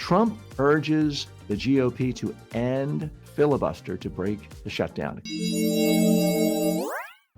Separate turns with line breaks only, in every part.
Trump urges the GOP to end filibuster to break the shutdown.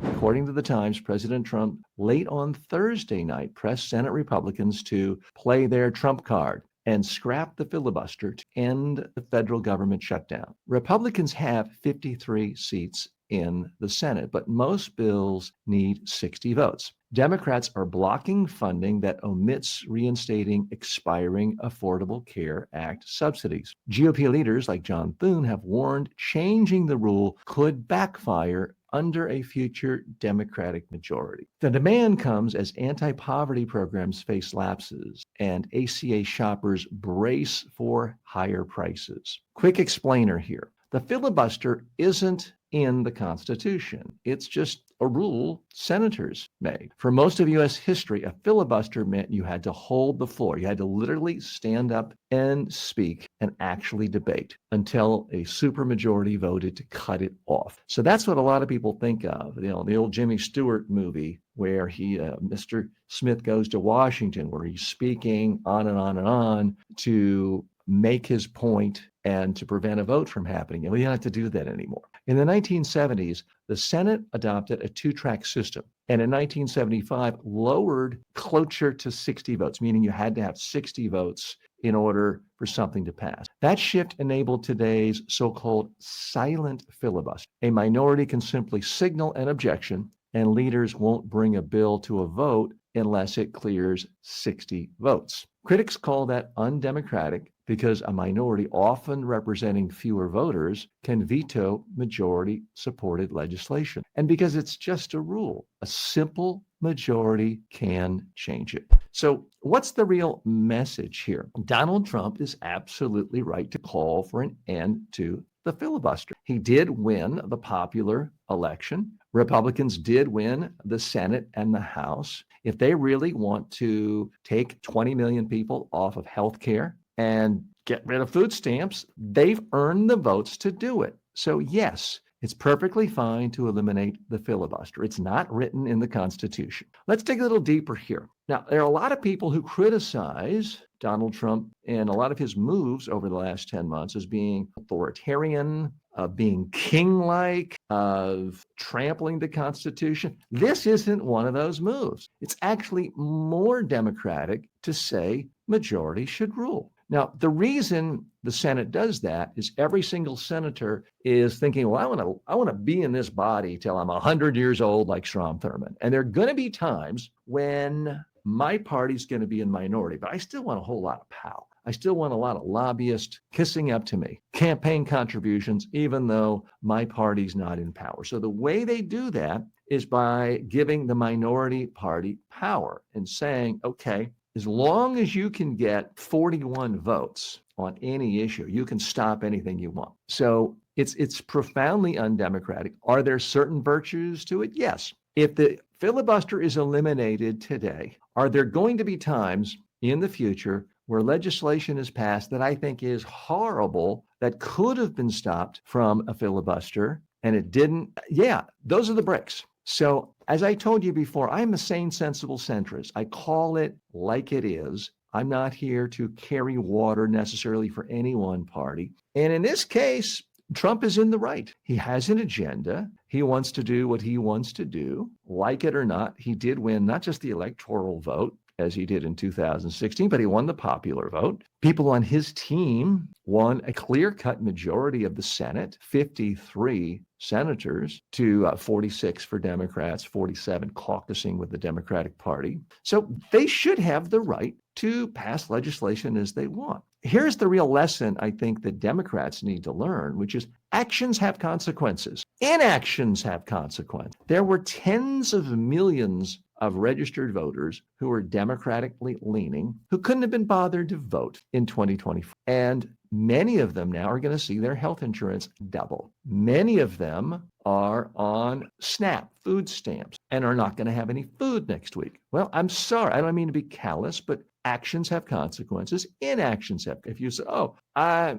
According to the Times, President Trump late on Thursday night pressed Senate Republicans to play their Trump card and scrap the filibuster to end the federal government shutdown. Republicans have 53 seats in the Senate, but most bills need 60 votes. Democrats are blocking funding that omits reinstating expiring Affordable Care Act subsidies. GOP leaders like John Thune have warned changing the rule could backfire under a future Democratic majority. The demand comes as anti-poverty programs face lapses and ACA shoppers brace for higher prices. Quick explainer here. The filibuster isn't in the Constitution. It's just a rule senators made. For most of U.S. history, a filibuster meant you had to hold the floor. You had to literally stand up and speak and actually debate until a supermajority voted to cut it off. So that's what a lot of people think of, the old Jimmy Stewart movie where Mr. Smith Goes to Washington, where he's speaking on and on and on to make his point and to prevent a vote from happening. And we don't have to do that anymore. In the 1970s, the Senate adopted a two-track system. And in 1975, lowered cloture to 60 votes, meaning you had to have 60 votes in order for something to pass. That shift enabled today's so-called silent filibuster. A minority can simply signal an objection, and leaders won't bring a bill to a vote unless it clears 60 votes. Critics call that undemocratic because a minority, often representing fewer voters, can veto majority-supported legislation. And because it's just a rule, a simple majority can change it. So what's the real message here? Donald Trump is absolutely right to call for an end to the filibuster. He did win the popular election. Republicans did win the Senate and the House. If they really want to take 20 million people off of health care and get rid of food stamps, they've earned the votes to do it. So yes, it's perfectly fine to eliminate the filibuster. It's not written in the Constitution. Let's dig a little deeper here. Now, there are a lot of people who criticize Donald Trump and a lot of his moves over the last 10 months as being authoritarian, of being king-like, of trampling the Constitution. This isn't one of those moves. It's actually more democratic to say majority should rule. Now, the reason the Senate does that is every single senator is thinking, well, I want to be in this body till I'm 100 years old like Strom Thurmond. And there are going to be times when my party's going to be in minority, but I still want a whole lot of power. I still want a lot of lobbyists kissing up to me, campaign contributions, even though my party's not in power. So the way they do that is by giving the minority party power and saying, okay, as long as you can get 41 votes on any issue, you can stop anything you want. So it's profoundly undemocratic. Are there certain virtues to it? Yes. If the filibuster is eliminated today, are there going to be times in the future where legislation is passed that I think is horrible, that could have been stopped from a filibuster and it didn't? Yeah, those are the bricks. So as I told you before, I'm a sane, sensible centrist. I call it like it is. I'm not here to carry water necessarily for any one party. And in this case, Trump is in the right. He has an agenda. He wants to do what he wants to do. Like it or not, he did win not just the electoral vote, as he did in 2016, but he won the popular vote. People on his team won a clear-cut majority of the Senate, 53 senators to 46 for Democrats, 47 caucusing with the Democratic Party. So they should have the right to pass legislation as they want. Here's the real lesson I think that Democrats need to learn, which is actions have consequences. Inactions have consequences. There were tens of millions of registered voters who were democratically leaning, who couldn't have been bothered to vote in 2024. And many of them now are going to see their health insurance double. Many of them are on SNAP, food stamps, and are not going to have any food next week. Well, I'm sorry. I don't mean to be callous, but actions have consequences. Inactions have. If you say, oh, I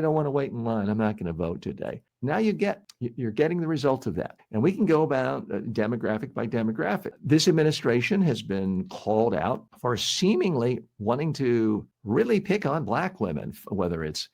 don't want to wait in line, I'm not going to vote today. Now you're getting the result of that. And we can go about demographic by demographic. This administration has been called out for seemingly wanting to really pick on black women, whether it's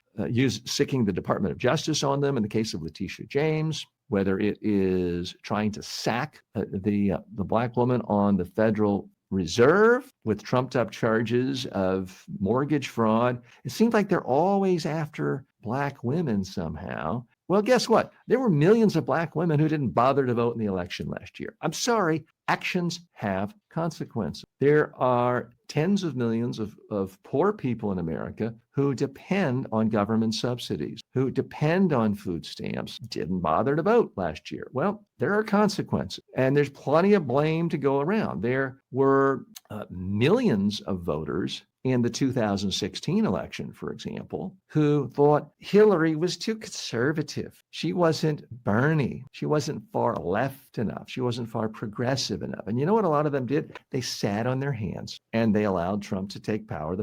sicking the Department of Justice on them in the case of Letitia James, whether it is trying to sack the black woman on the Federal Reserve with trumped up charges of mortgage fraud. It seems like they're always after black women somehow. Well, guess what? There were millions of black women who didn't bother to vote in the election last year. I'm sorry, actions have consequences. There are tens of millions of poor people in America who depend on government subsidies, who depend on food stamps, didn't bother to vote last year. Well, there are consequences, and there's plenty of blame to go around. There were millions of voters in the 2016 election, for example, who thought Hillary was too conservative. She wasn't Bernie. She wasn't far left enough. She wasn't far progressive enough. And you know what a lot of them did? They sat on their hands and they allowed Trump to take power.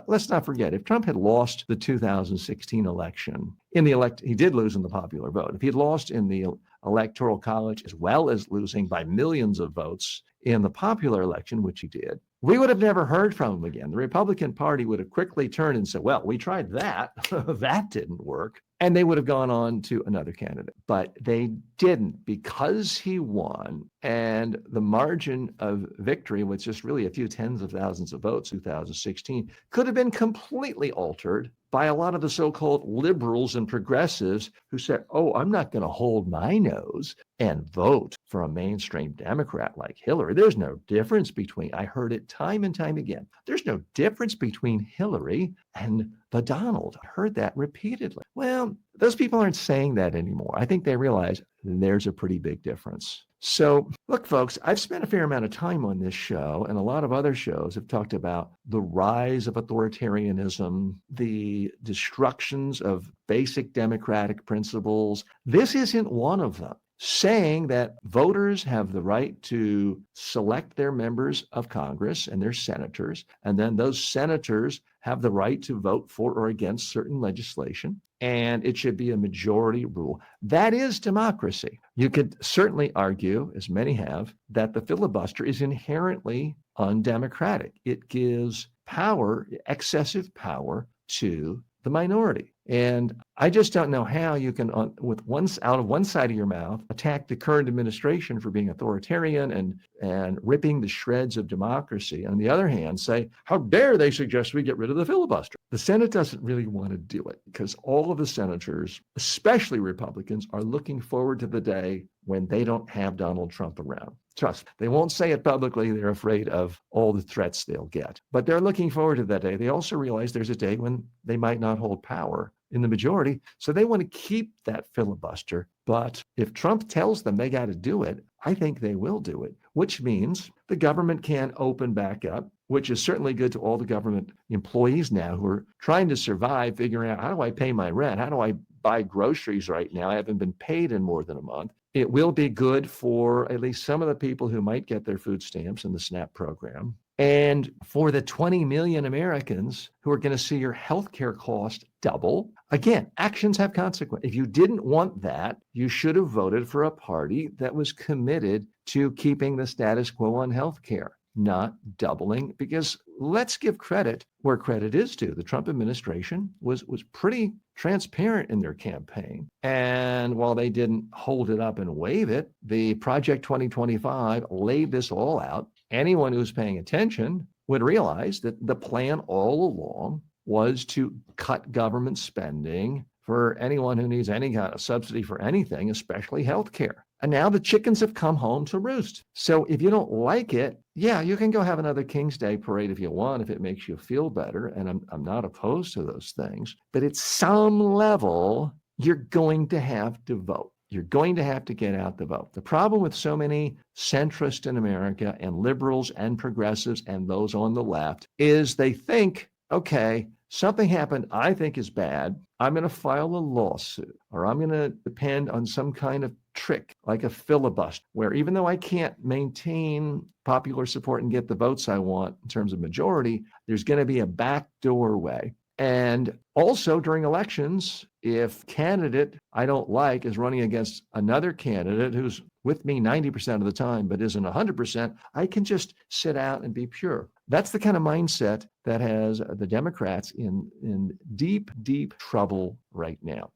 Let's not forget, if Trump had lost the 2016 election, he did lose in the popular vote. If he had lost in the Electoral College, as well as losing by millions of votes in the popular election, which he did, we would have never heard from him again. The Republican Party would have quickly turned and said, well, we tried that. That didn't work. And they would have gone on to another candidate. But they didn't, because he won. And the margin of victory, which is really a few tens of thousands of votes, 2016, could have been completely altered by a lot of the so-called liberals and progressives who said, oh, I'm not going to hold my nose and vote for a mainstream Democrat like Hillary. There's no difference between, I heard it time and time again, there's no difference between Hillary and the Donald. I heard that repeatedly. Well, those people aren't saying that anymore. I think they realize there's a pretty big difference. So look, folks, I've spent a fair amount of time on this show, and a lot of other shows have talked about the rise of authoritarianism, the destructions of basic democratic principles. This isn't one of them. Saying that voters have the right to select their members of Congress and their senators, and then those senators have the right to vote for or against certain legislation, and it should be a majority rule. That is democracy. You could certainly argue, as many have, that the filibuster is inherently undemocratic. It gives power, excessive power, to the minority. And I just don't know how you can, out of one side of your mouth, attack the current administration for being authoritarian and ripping the shreds of democracy. On the other hand, say, how dare they suggest we get rid of the filibuster? The Senate doesn't really want to do it because all of the senators, especially Republicans, are looking forward to the day when they don't have Donald Trump around. Trust, they won't say it publicly. They're afraid of all the threats they'll get. But they're looking forward to that day. They also realize there's a day when they might not hold power in the majority. So they want to keep that filibuster. But if Trump tells them they got to do it, I think they will do it, which means the government can open back up, which is certainly good to all the government employees now who are trying to survive, figuring out, how do I pay my rent? How do I buy groceries right now? I haven't been paid in more than a month. It will be good for at least some of the people who might get their food stamps in the SNAP program. And for the 20 million Americans who are going to see your healthcare cost double, again, actions have consequences. If you didn't want that, you should have voted for a party that was committed to keeping the status quo on healthcare, not doubling, because let's give credit where credit is due. The Trump administration was pretty transparent in their campaign. And while they didn't hold it up and wave it, the Project 2025 laid this all out. Anyone who's paying attention would realize that the plan all along was to cut government spending for anyone who needs any kind of subsidy for anything, especially healthcare. And now the chickens have come home to roost. So if you don't like it, yeah, you can go have another King's Day parade if you want, if it makes you feel better. And I'm not opposed to those things. But at some level, you're going to have to vote. You're going to have to get out the vote. The problem with so many centrists in America and liberals and progressives and those on the left is they think, okay, something happened I think is bad. I'm going to file a lawsuit, or I'm going to depend on some kind of trick like a filibuster, where even though I can't maintain popular support and get the votes I want in terms of majority, there's going to be a backdoor way. And also during elections, if candidate I don't like is running against another candidate who's with me 90% of the time, but isn't 100%, I can just sit out and be pure. That's the kind of mindset that has the Democrats in deep, deep trouble right now.